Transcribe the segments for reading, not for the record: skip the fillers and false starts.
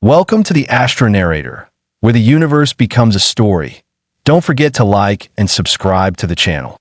Welcome to the AstroNarrator, where the universe becomes a story. Don't forget to like and subscribe to the channel.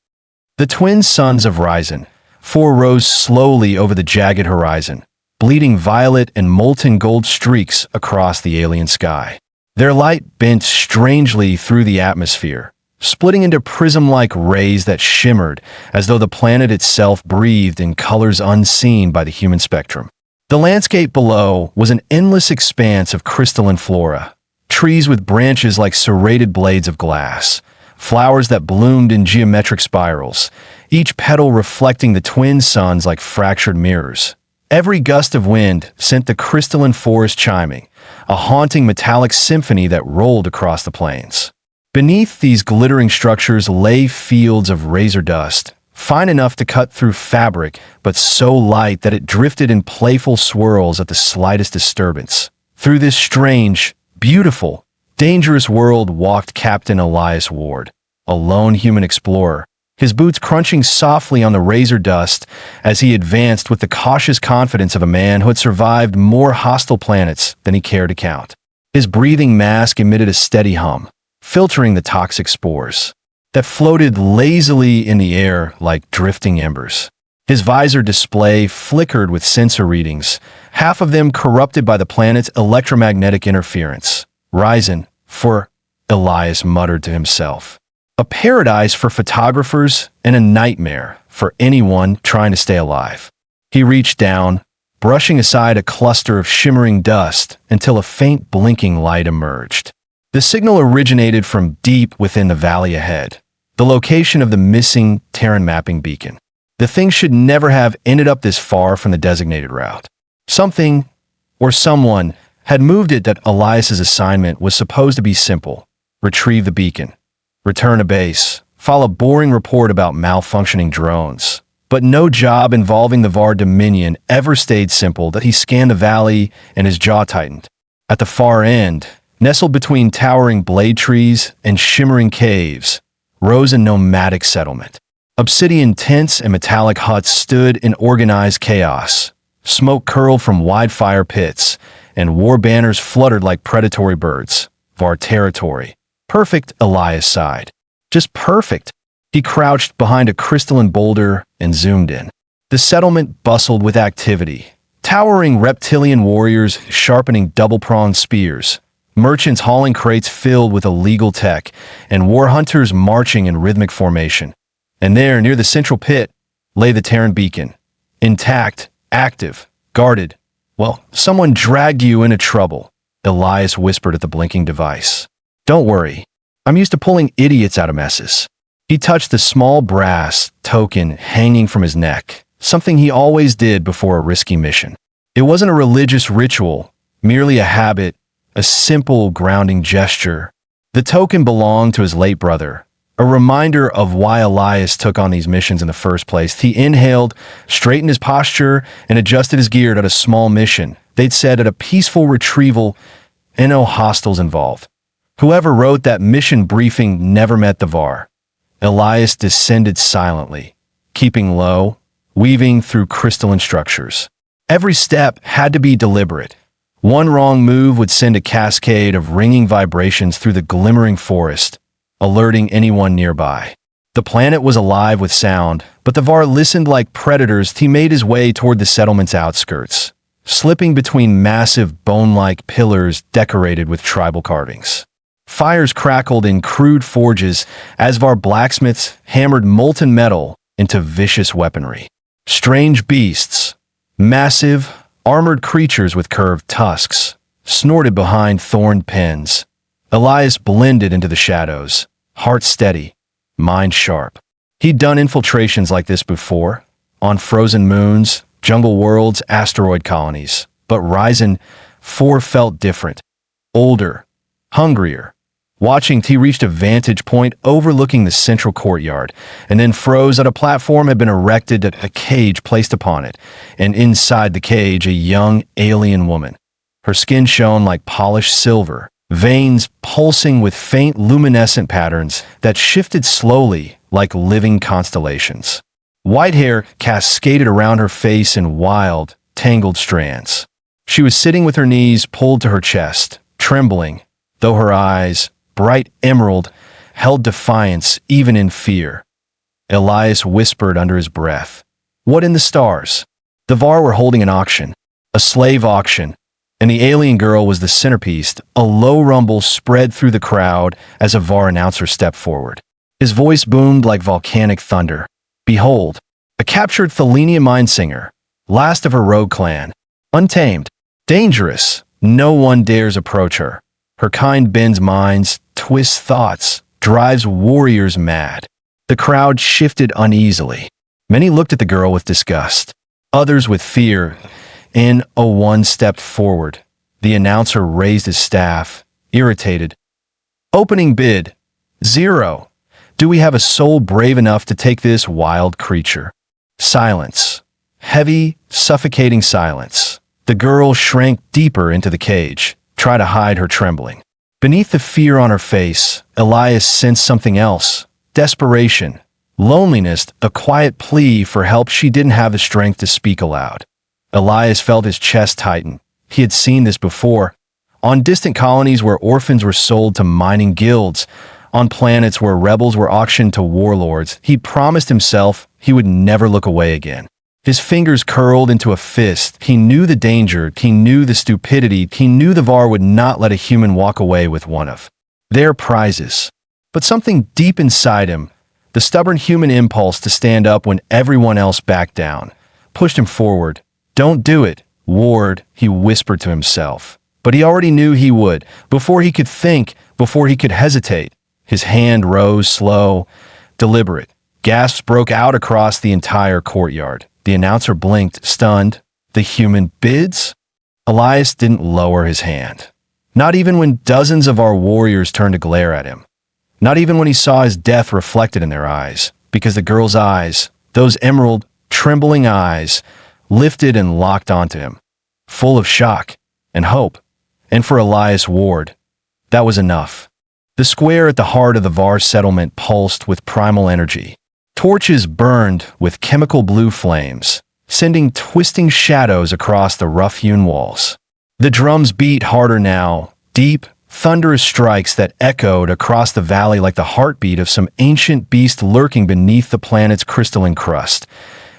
The twin suns of Risen, four rose slowly over the jagged horizon, bleeding violet and molten gold streaks across the alien sky. Their light bent strangely through the atmosphere, splitting into prism-like rays that shimmered as though the planet itself breathed in colors unseen by the human spectrum. The landscape below was an endless expanse of crystalline flora, trees with branches like serrated blades of glass, flowers that bloomed in geometric spirals, each petal reflecting the twin suns like fractured mirrors. Every gust of wind sent the crystalline forest chiming, a haunting metallic symphony that rolled across the plains. Beneath these glittering structures lay fields of razor dust, fine enough to cut through fabric, but so light that it drifted in playful swirls at the slightest disturbance. Through this strange, beautiful, dangerous world walked Captain Elias Ward, a lone human explorer, his boots crunching softly on the razor dust as he advanced with the cautious confidence of a man who had survived more hostile planets than he cared to count. His breathing mask emitted a steady hum, filtering the toxic spores that floated lazily in the air like drifting embers. His visor display flickered with sensor readings, half of them corrupted by the planet's electromagnetic interference. Risen, for Elias muttered to himself. A paradise for photographers and a nightmare for anyone trying to stay alive. He reached down, brushing aside a cluster of shimmering dust until a faint blinking light emerged. The signal originated from deep within the valley ahead, the location of the missing Terran mapping beacon. The thing should never have ended up this far from the designated route. Something, or someone, had moved it. That Elias's assignment was supposed to be simple: retrieve the beacon, return to base, file a boring report about malfunctioning drones. But no job involving the VAR Dominion ever stayed simple. That he scanned the valley and his jaw tightened. At the far end, nestled between towering blade trees and shimmering caves, rose a nomadic settlement. Obsidian tents and metallic huts stood in organized chaos. Smoke curled from wide fire pits, and war banners fluttered like predatory birds. VAR territory. Perfect, Elias sighed. Just perfect. He crouched behind a crystalline boulder and zoomed in. The settlement bustled with activity. Towering reptilian warriors sharpening double-pronged spears, merchants hauling crates filled with illegal tech, and war hunters marching in rhythmic formation. And there, near the central pit, lay the Terran beacon. Intact, active, guarded. Well, someone dragged you into trouble, Elias whispered at the blinking device. Don't worry. I'm used to pulling idiots out of messes. He touched the small brass token hanging from his neck, something he always did before a risky mission. It wasn't a religious ritual, merely a habit, a simple grounding gesture. The token belonged to his late brother, a reminder of why Elias took on these missions in the first place. He inhaled, straightened his posture, and adjusted his gear at a small mission. They'd said at a peaceful retrieval, and no hostiles involved. Whoever wrote that mission briefing never met the VAR. Elias descended silently, keeping low, weaving through crystalline structures. Every step had to be deliberate. One wrong move would send a cascade of ringing vibrations through the glimmering forest, alerting anyone nearby. The planet was alive with sound, but the VAR listened like predators. He made his way toward the settlement's outskirts, slipping between massive bone-like pillars decorated with tribal carvings. Fires crackled in crude forges as VAR blacksmiths hammered molten metal into vicious weaponry. Strange beasts, massive, armored creatures with curved tusks, snorted behind thorned pens. Elias blended into the shadows, heart steady, mind sharp. He'd done infiltrations like this before, on frozen moons, jungle worlds, asteroid colonies. But Risen 4 felt different, older, hungrier. Watching, he reached a vantage point overlooking the central courtyard, and then froze. At a platform had been erected, a cage placed upon it, and inside the cage a young alien woman. Her skin shone like polished silver, veins pulsing with faint luminescent patterns that shifted slowly like living constellations. White hair cascaded around her face in wild, tangled strands. She was sitting with her knees pulled to her chest, trembling, though her eyes, bright emerald, held defiance even in fear. Elias whispered under his breath, "What in the stars?" The Var were holding an auction, a slave auction, and the alien girl was the centerpiece. A low rumble spread through the crowd as a Var announcer stepped forward. His voice boomed like volcanic thunder. "Behold, a captured Thelenian mindsinger, last of her rogue clan, untamed, dangerous, no one dares approach her. Her kind bends minds, twists thoughts, drives warriors mad." The crowd shifted uneasily. Many looked at the girl with disgust, others with fear. One stepped forward. The announcer raised his staff, irritated. "Opening bid, 0. Do we have a soul brave enough to take this wild creature?" Silence. Heavy, suffocating silence. The girl shrank deeper into the cage, tried to hide her trembling. Beneath the fear on her face, Elias sensed something else. Desperation. Loneliness, a quiet plea for help she didn't have the strength to speak aloud. Elias felt his chest tighten. He had seen this before. On distant colonies where orphans were sold to mining guilds, on planets where rebels were auctioned to warlords, he promised himself he would never look away again. His fingers curled into a fist. He knew the danger, he knew the stupidity, he knew the Var would not let a human walk away with one of their prizes. But something deep inside him, the stubborn human impulse to stand up when everyone else backed down, pushed him forward. "Don't do it, Ward," he whispered to himself. But he already knew he would, before he could think, before he could hesitate. His hand rose slow, deliberate. Gasps broke out across the entire courtyard. The announcer blinked, stunned. "The human bids?" Elias didn't lower his hand. Not even when dozens of our warriors turned to glare at him. Not even when he saw his death reflected in their eyes. Because the girl's eyes, those emerald, trembling eyes, lifted and locked onto him, full of shock and hope. And for Elias Ward, that was enough. The square at the heart of the Var settlement pulsed with primal energy. Torches burned with chemical blue flames, sending twisting shadows across the rough-hewn walls. The drums beat harder now, deep, thunderous strikes that echoed across the valley like the heartbeat of some ancient beast lurking beneath the planet's crystalline crust.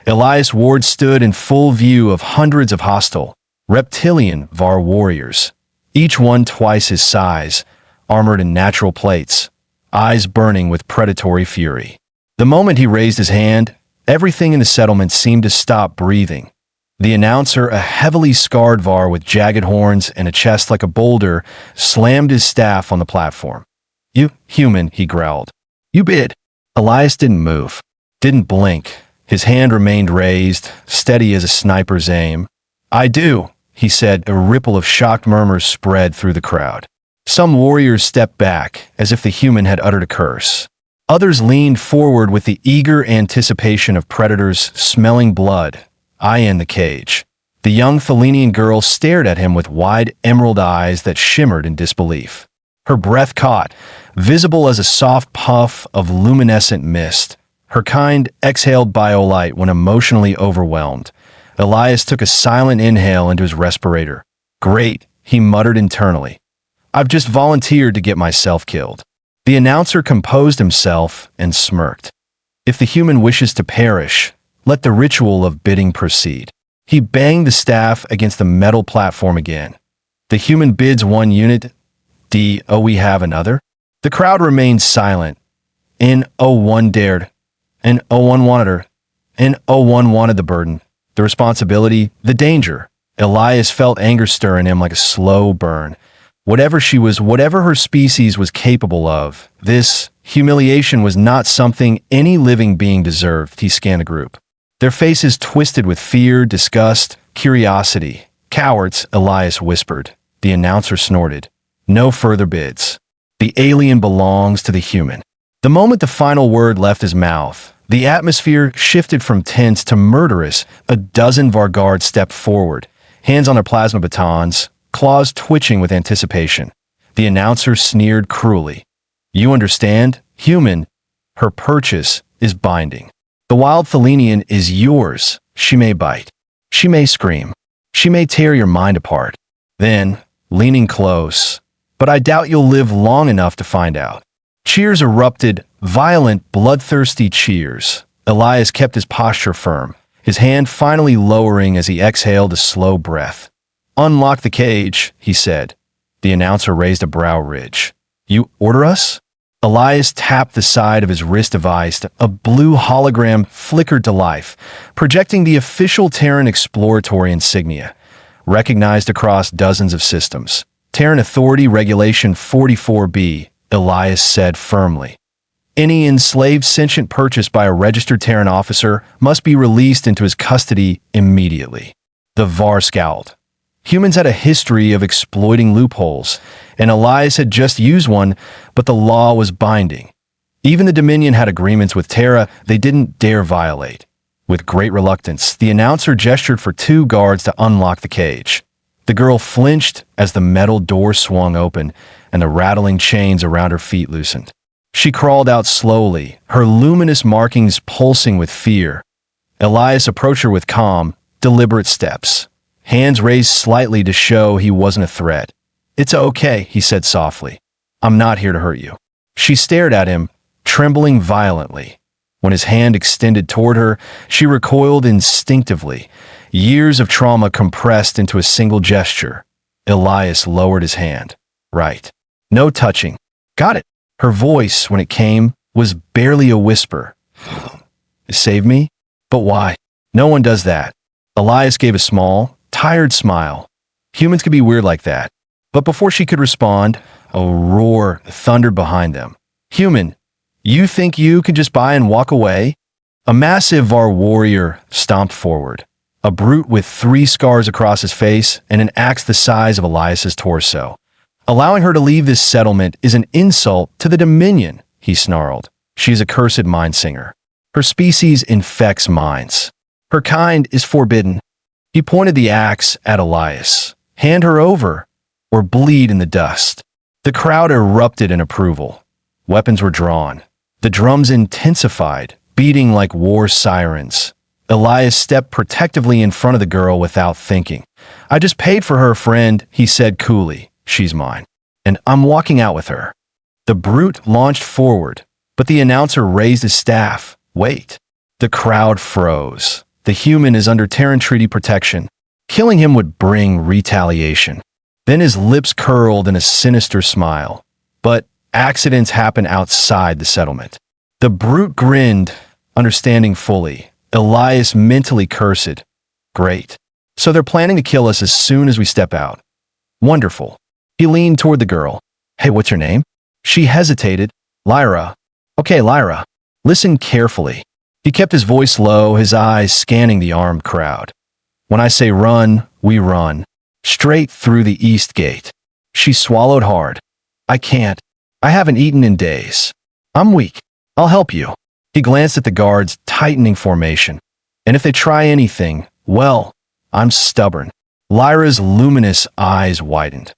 Elias Ward stood in full view of hundreds of hostile, reptilian Var warriors, each one twice his size, armored in natural plates, eyes burning with predatory fury. The moment he raised his hand, everything in the settlement seemed to stop breathing. The announcer, a heavily scarred Var with jagged horns and a chest like a boulder, slammed his staff on the platform. "You, human," he growled. "You bid." Elias didn't move, didn't blink. His hand remained raised, steady as a sniper's aim. "I do," he said. A ripple of shocked murmurs spread through the crowd. Some warriors stepped back, as if the human had uttered a curse. Others leaned forward with the eager anticipation of predators smelling blood. "I in the cage." The young Thelenian girl stared at him with wide emerald eyes that shimmered in disbelief. Her breath caught, visible as a soft puff of luminescent mist. Her kind exhaled biolight when emotionally overwhelmed. Elias took a silent inhale into his respirator. "Great," he muttered internally. "I've just volunteered to get myself killed." The announcer composed himself and smirked. "If the human wishes to perish, let the ritual of bidding proceed." He banged the staff against the metal platform again. "The human bids 1 unit. We have another?" The crowd remained silent. N01 dared. N01 wanted her. N01 wanted the burden, the responsibility, the danger. Elias felt anger stir in him like a slow burn. Whatever she was, whatever her species was capable of, this humiliation was not something any living being deserved. He scanned the group. Their faces twisted with fear, disgust, curiosity. "Cowards," Elias whispered. The announcer snorted. "No further bids. The alien belongs to the human." The moment the final word left his mouth, the atmosphere shifted from tense to murderous. A dozen Var guards stepped forward, hands on their plasma batons, claws twitching with anticipation. The announcer sneered cruelly. "You understand, human? Her purchase is binding. The wild Thelenian is yours. She may bite. She may scream. She may tear your mind apart. Then, leaning close, but I doubt you'll live long enough to find out. Cheers erupted, violent, bloodthirsty cheers. Elias kept his posture firm, his hand finally lowering as he exhaled a slow breath. "Unlock the cage," he said. The announcer raised a brow ridge. "You order us?" Elias tapped the side of his wrist device. A blue hologram flickered to life, projecting the official Terran exploratory insignia, recognized across dozens of systems. "Terran Authority Regulation 44B," Elias said firmly. "Any enslaved sentient purchased by a registered Terran officer must be released into his custody immediately." The VAR scowled. Humans had a history of exploiting loopholes, and Elias had just used one, but the law was binding. Even the Dominion had agreements with Terra they didn't dare violate. With great reluctance, the announcer gestured for two guards to unlock the cage. The girl flinched as the metal door swung open and the rattling chains around her feet loosened. She crawled out slowly, her luminous markings pulsing with fear. Elias approached her with calm, deliberate steps, hands raised slightly to show he wasn't a threat. "It's okay," he said softly. "I'm not here to hurt you." She stared at him, trembling violently. When his hand extended toward her, she recoiled instinctively, years of trauma compressed into a single gesture. Elias lowered his hand. "Right. No touching." "Got it." Her voice, when it came, was barely a whisper. "Save me? But why?" "No one does that." Elias gave a small, tired smile. Humans could be weird like that. But before she could respond, a roar thundered behind them. "Human, you think you can just buy and walk away?" A massive VAR warrior stomped forward, a brute with 3 scars across his face and an axe the size of Elias's torso. "Allowing her to leave this settlement is an insult to the Dominion," he snarled. "She is a cursed mind singer. Her species infects minds. Her kind is forbidden." He pointed the axe at Elias. "Hand her over, or bleed in the dust." The crowd erupted in approval. Weapons were drawn. The drums intensified, beating like war sirens. Elias stepped protectively in front of the girl without thinking. "I just paid for her, friend," he said coolly. "She's mine, and I'm walking out with her." The brute launched forward, but the announcer raised his staff. "Wait." The crowd froze. The human is under Terran treaty protection. Killing him would bring retaliation. Then his lips curled in a sinister smile. But accidents happen outside the settlement. The brute grinned, understanding fully. Elias mentally cursed. "Great. So they're planning to kill us as soon as we step out. Wonderful." He leaned toward the girl. "Hey, what's your name?" She hesitated. "Lyra." "Okay, Lyra. Listen carefully." He kept his voice low, his eyes scanning the armed crowd. "When I say run, we run. Straight through the east gate." She swallowed hard. "I can't. I haven't eaten in days. I'm weak. I'll help you." He glanced at the guards, tightening formation. "And if they try anything, well, I'm stubborn." Lyra's luminous eyes widened.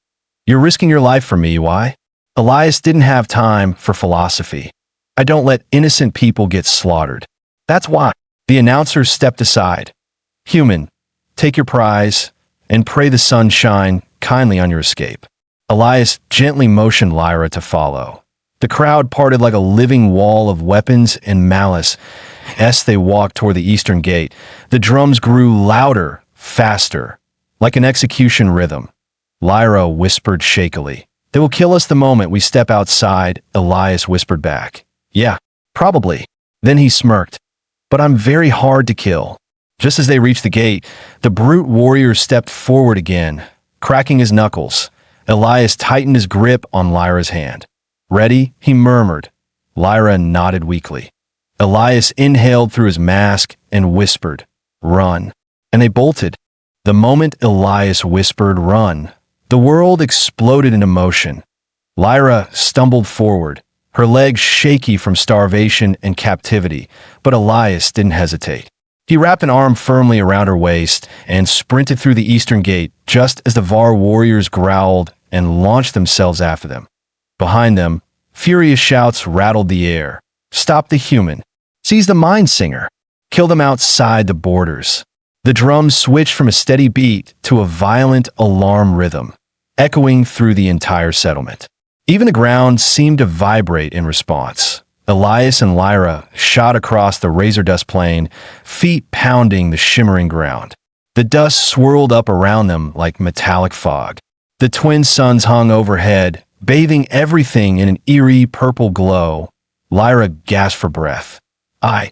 "You're risking your life for me, why?" Elias didn't have time for philosophy. "I don't let innocent people get slaughtered. That's why." The announcer stepped aside. "Human, take your prize, and pray the sun shine kindly on your escape." Elias gently motioned Lyra to follow. The crowd parted like a living wall of weapons and malice as they walked toward the eastern gate. The drums grew louder, faster, like an execution rhythm. Lyra whispered shakily. "They will kill us the moment we step outside," Elias whispered back. "Yeah, probably." Then he smirked. "But I'm very hard to kill." Just as they reached the gate, the brute warrior stepped forward again, cracking his knuckles. Elias tightened his grip on Lyra's hand. "Ready?" he murmured. Lyra nodded weakly. Elias inhaled through his mask and whispered, "Run." And they bolted. The moment Elias whispered, "Run," the world exploded into motion. Lyra stumbled forward, her legs shaky from starvation and captivity, but Elias didn't hesitate. He wrapped an arm firmly around her waist and sprinted through the eastern gate just as the VAR warriors growled and launched themselves after them. Behind them, furious shouts rattled the air. "Stop the human! Seize the mind singer! Kill them outside the borders!" The drums switched from a steady beat to a violent alarm rhythm, echoing through the entire settlement. Even the ground seemed to vibrate in response. Elias and Lyra shot across the razor dust plain, feet pounding the shimmering ground. The dust swirled up around them like metallic fog. The twin suns hung overhead, bathing everything in an eerie purple glow. Lyra gasped for breath. I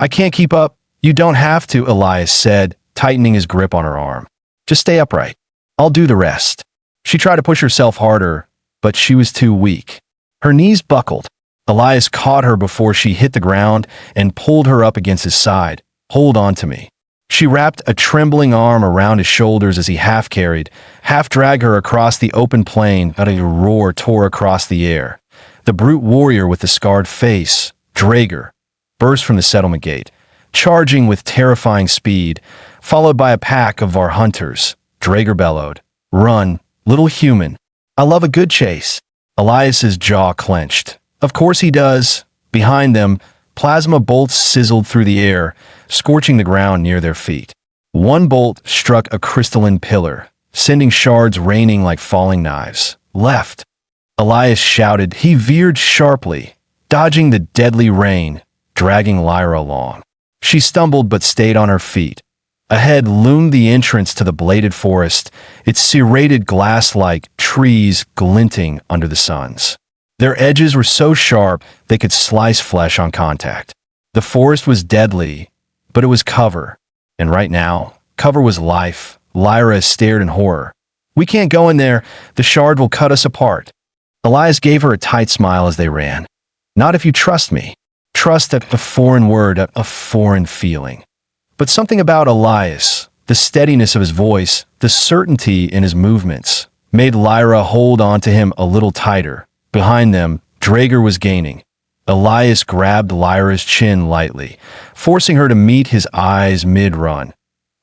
can't keep up. You don't have to, Elias said, tightening his grip on her arm. Just stay upright. I'll do the rest. She tried to push herself harder, but she was too weak. Her knees buckled. Elias caught her before she hit the ground and pulled her up against his side. Hold on to me. She wrapped a trembling arm around his shoulders as he half-carried, half-dragged her across the open plain. A roar tore across the air. The brute warrior with the scarred face, Draeger, burst from the settlement gate, charging with terrifying speed, followed by a pack of Var hunters. Draeger bellowed, "Run, little human. I love a good chase." Elias's jaw clenched. Of course he does. Behind them, plasma bolts sizzled through the air, scorching the ground near their feet. One bolt struck a crystalline pillar, sending shards raining like falling knives. Left. Elias shouted. He veered sharply, dodging the deadly rain, dragging Lyra along. She stumbled but stayed on her feet. Ahead loomed the entrance to the bladed forest, its serrated glass-like trees glinting under the suns. Their edges were so sharp they could slice flesh on contact. The forest was deadly, but it was cover. And right now, cover was life. Lyra stared in horror. "We can't go in there. The shard will cut us apart." Elias gave her a tight smile as they ran. "Not if you trust me." Trust, a foreign word, a foreign feeling. But something about Elias, the steadiness of his voice, the certainty in his movements, made Lyra hold on to him a little tighter. Behind them, Draeger was gaining. Elias grabbed Lyra's chin lightly, forcing her to meet his eyes mid-run.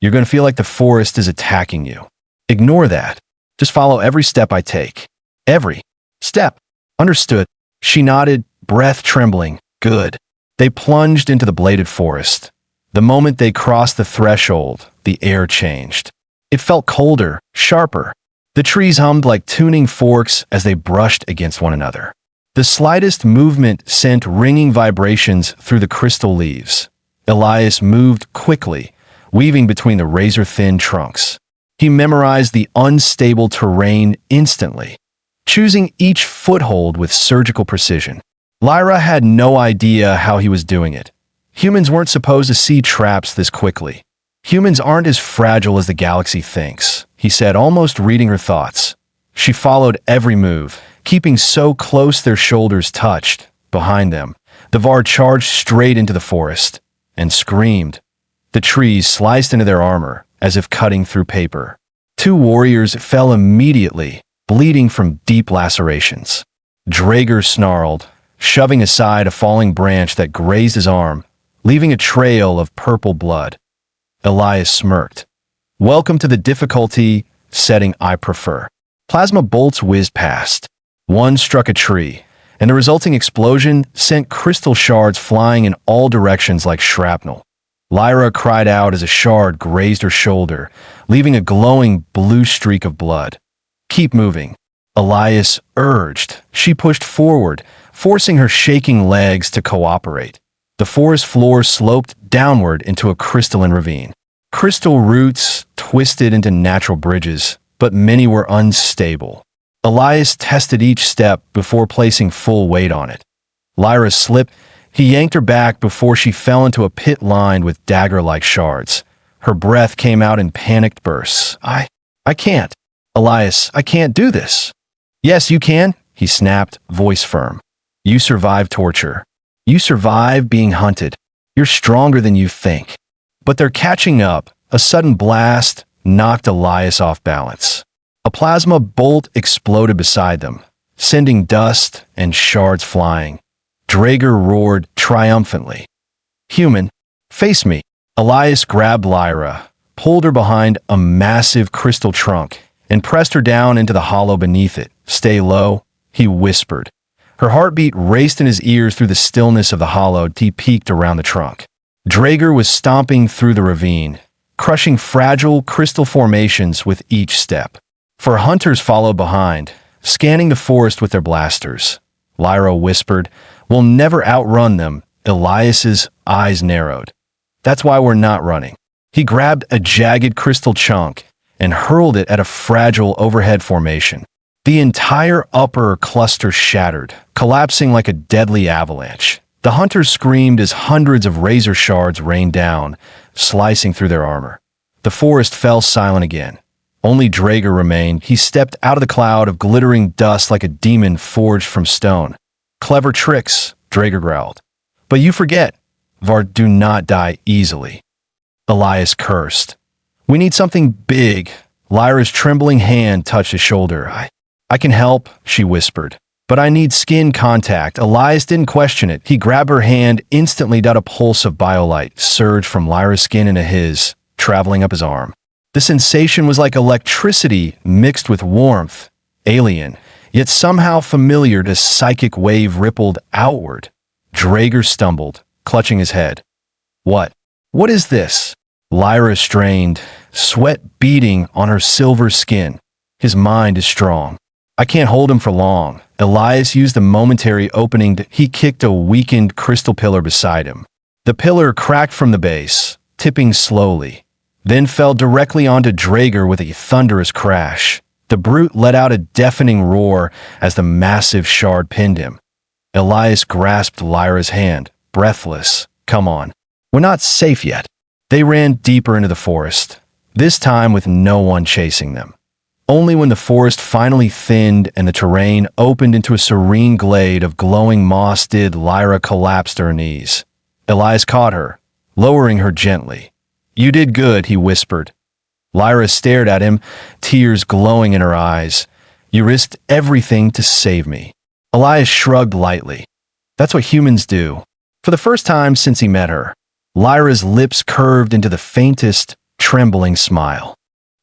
"You're going to feel like the forest is attacking you. Ignore that. Just follow every step I take." "Every step." "Understood." She nodded, breath trembling. "Good." They plunged into the bladed forest. The moment they crossed the threshold, the air changed. It felt colder, sharper. The trees hummed like tuning forks as they brushed against one another. The slightest movement sent ringing vibrations through the crystal leaves. Elias moved quickly, weaving between the razor-thin trunks. He memorized the unstable terrain instantly, choosing each foothold with surgical precision. Lyra had no idea how he was doing it. Humans weren't supposed to see traps this quickly. "Humans aren't as fragile as the galaxy thinks," he said, almost reading her thoughts. She followed every move, keeping so close their shoulders touched. Behind them, the Var charged straight into the forest and screamed. The trees sliced into their armor as if cutting through paper. Two warriors fell immediately, bleeding from deep lacerations. Draeger snarled, shoving aside a falling branch that grazed his arm, leaving a trail of purple blood. Elias smirked. "Welcome to the difficulty setting I prefer." Plasma bolts whizzed past. One struck a tree, and the resulting explosion sent crystal shards flying in all directions like shrapnel. Lyra cried out as a shard grazed her shoulder, leaving a glowing blue streak of blood. "Keep moving," Elias urged. She pushed forward, forcing her shaking legs to cooperate. The forest floor sloped downward into a crystalline ravine. Crystal roots twisted into natural bridges, but many were unstable. Elias tested each step before placing full weight on it. Lyra slipped. He yanked her back before she fell into a pit lined with dagger-like shards. Her breath came out in panicked bursts. I can't. Elias, I can't do this." "Yes, you can," he snapped, voice firm. "You survived torture. You survived being hunted. You're stronger than you think." But they're catching up. A sudden blast knocked Elias off balance. A plasma bolt exploded beside them, sending dust and shards flying. Draeger roared triumphantly. "Human, face me." Elias grabbed Lyra, pulled her behind a massive crystal trunk, and pressed her down into the hollow beneath it. "Stay low," he whispered. Her heartbeat raced in his ears through the stillness of the hollow. He peeked around the trunk. Draeger was stomping through the ravine, crushing fragile crystal formations with each step. Four hunters followed behind, scanning the forest with their blasters. Lyra whispered, "We'll never outrun them." Elias's eyes narrowed. "That's why we're not running." He grabbed a jagged crystal chunk and hurled it at a fragile overhead formation. The entire upper cluster shattered, collapsing like a deadly avalanche. The hunters screamed as hundreds of razor shards rained down, slicing through their armor. The forest fell silent again. Only Draeger remained. He stepped out of the cloud of glittering dust like a demon forged from stone. "Clever tricks," Draeger growled. "But you forget, Vart do not die easily." Elias cursed. "We need something big." Lyra's trembling hand touched his shoulder. I can help," she whispered. "But I need skin contact." Elias didn't question it. He grabbed her hand, instantly. A pulse of biolight surged from Lyra's skin into his, traveling up his arm. The sensation was like electricity mixed with warmth, alien, yet somehow familiar. A psychic wave rippled outward. Draeger stumbled, clutching his head. What is this?" Lyra strained, sweat beading on her silver skin. "His mind is strong. I can't hold him for long." Elias used the momentary opening. He kicked a weakened crystal pillar beside him. The pillar cracked from the base, tipping slowly, then fell directly onto Draeger with a thunderous crash. The brute let out a deafening roar as the massive shard pinned him. Elias grasped Lyra's hand, breathless. "Come on. We're not safe yet." They ran deeper into the forest, this time with no one chasing them. Only when the forest finally thinned and the terrain opened into a serene glade of glowing moss did Lyra collapse to her knees. Elias caught her, lowering her gently. "You did good," he whispered. Lyra stared at him, tears glowing in her eyes. "You risked everything to save me." Elias shrugged lightly. "That's what humans do." For the first time since he met her, Lyra's lips curved into the faintest, trembling smile.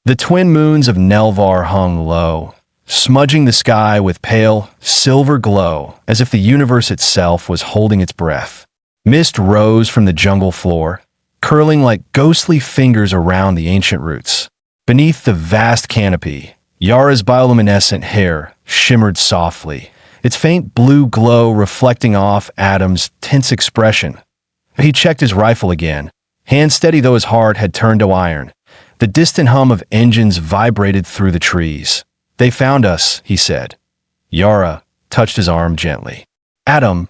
The twin moons of Nelvar hung low, smudging the sky with pale, silver glow, as if the universe itself was holding its breath. Mist rose from the jungle floor, curling like ghostly fingers around the ancient roots. Beneath the vast canopy, Yara's bioluminescent hair shimmered softly, its faint blue glow reflecting off Adam's tense expression. He checked his rifle again, hand steady though his heart had turned to iron. The distant hum of engines vibrated through the trees. "They found us," he said. Yara touched his arm gently. "Adam,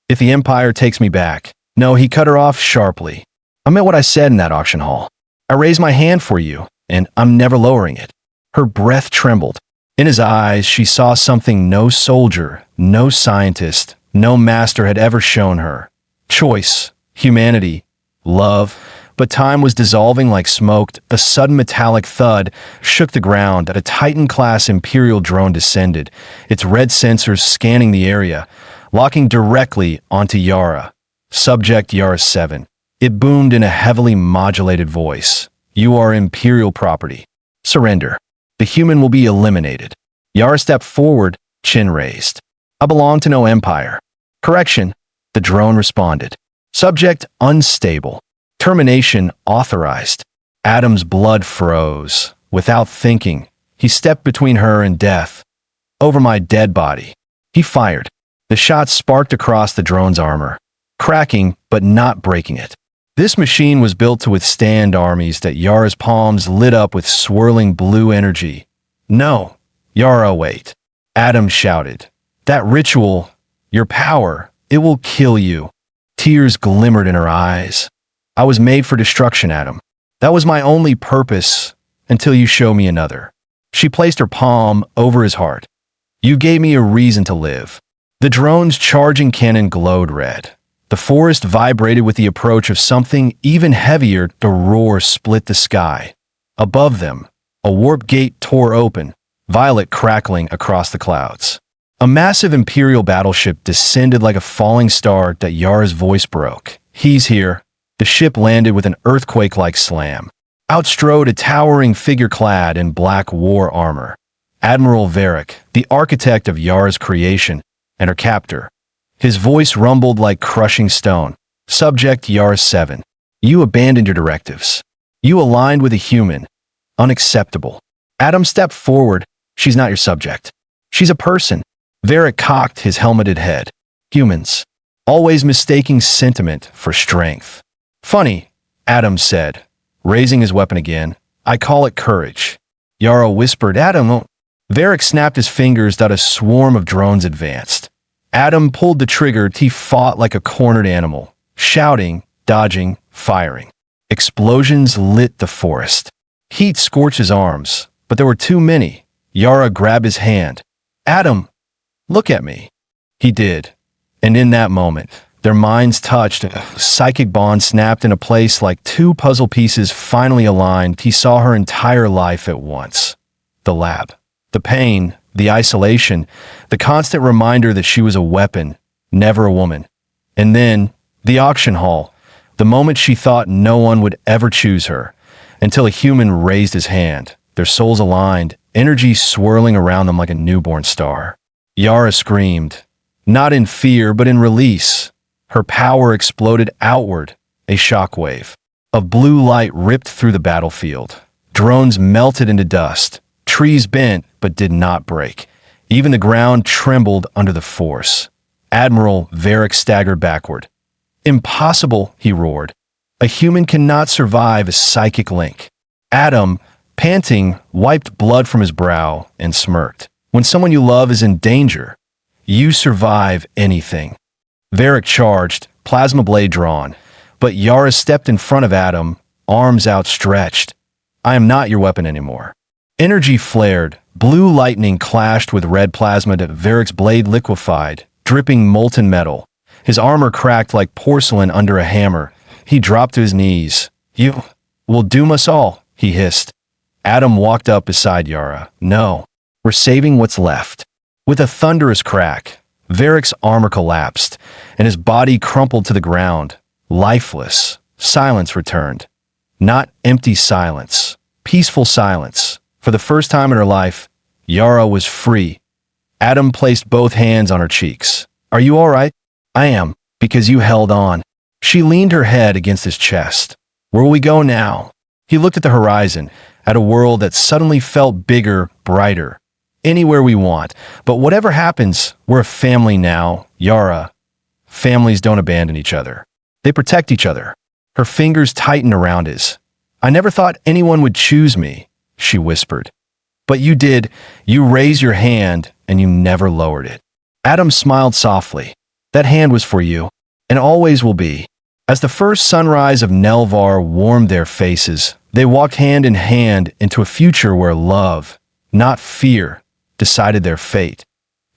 if the Empire takes me back." "No," he cut her off sharply. "I meant what I said in that auction hall. I raised my hand for you, and I'm never lowering it." Her breath trembled. In his eyes, she saw something no soldier, no scientist, no master had ever shown her. Choice, humanity, love. But time was dissolving like smoke. A sudden metallic thud shook the ground as a Titan-class Imperial drone descended, its red sensors scanning the area, locking directly onto Yara. "Subject Yara 7. It boomed in a heavily modulated voice. "You are Imperial property. Surrender. The human will be eliminated." Yara stepped forward, chin raised. "I belong to no empire." "Correction," the drone responded. "Subject unstable. Termination authorized." Adam's blood froze. Without thinking, he stepped between her and death. "Over my dead body." He fired. The shot sparked across the drone's armor, cracking but not breaking it. This machine was built to withstand armies. That Yara's palms lit up with swirling blue energy. "No, Yara, wait." Adam shouted. "That ritual, your power, it will kill you." Tears glimmered in her eyes. "I was made for destruction, Adam. That was my only purpose, until you show me another." She placed her palm over his heart. "You gave me a reason to live." The drone's charging cannon glowed red. The forest vibrated with the approach of something even heavier. The roar split the sky. Above them, a warp gate tore open, violet crackling across the clouds. A massive Imperial battleship descended like a falling star. That Yara's voice broke. "He's here." The ship landed with an earthquake-like slam. Out strode a towering figure clad in black war armor. Admiral Varric, the architect of Yara's creation, and her captor. His voice rumbled like crushing stone. "Subject Yara 7. You abandoned your directives. You aligned with a human. Unacceptable. Adam stepped forward. She's not your subject. She's a person. Varric cocked his helmeted head. Humans. Always mistaking sentiment for strength. Funny, Adam said, raising his weapon again. I call it courage. Yara whispered, Adam. Varric snapped his fingers. A swarm of drones advanced. Adam pulled the trigger. He fought like a cornered animal, shouting, dodging, firing. Explosions lit the forest. Heat scorched his arms, but there were too many. Yara grabbed his hand. Adam, look at me. He did. And in that moment, their minds touched. A psychic bond snapped into place like two puzzle pieces finally aligned. He saw her entire life at once. The lab. The pain, the isolation, the constant reminder that she was a weapon, never a woman. And then, the auction hall, the moment she thought no one would ever choose her, until a human raised his hand, their souls aligned, energy swirling around them like a newborn star. Yara screamed, not in fear but in release. Her power exploded outward, a shockwave of blue light ripped through the battlefield. Drones melted into dust. Trees bent but did not break. Even the ground trembled under the force. Admiral Varric staggered backward. Impossible, he roared. A human cannot survive a psychic link. Adam, panting, wiped blood from his brow and smirked. When someone you love is in danger, you survive anything. Varric charged, plasma blade drawn, but Yara stepped in front of Adam, arms outstretched. I am not your weapon anymore. Energy flared, blue lightning clashed with red plasma. Varric's blade liquefied, dripping molten metal. His armor cracked like porcelain under a hammer. He dropped to his knees. You will doom us all, he hissed. Adam walked up beside Yara. No, we're saving what's left. With a thunderous crack, Varric's armor collapsed, and his body crumpled to the ground. Lifeless, silence returned. Not empty silence, peaceful silence. For the first time in her life, Yara was free. Adam placed both hands on her cheeks. Are you all right? I am, because you held on. She leaned her head against his chest. Where will we go now? He looked at the horizon, at a world that suddenly felt bigger, brighter. Anywhere we want, but whatever happens, we're a family now, Yara. Families don't abandon each other. They protect each other. Her fingers tightened around his. I never thought anyone would choose me, she whispered. But you did. You raised your hand, and you never lowered it. Adam smiled softly. That hand was for you, and always will be. As the first sunrise of Nelvar warmed their faces, they walked hand in hand into a future where love, not fear, decided their fate.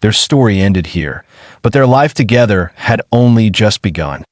Their story ended here, but their life together had only just begun.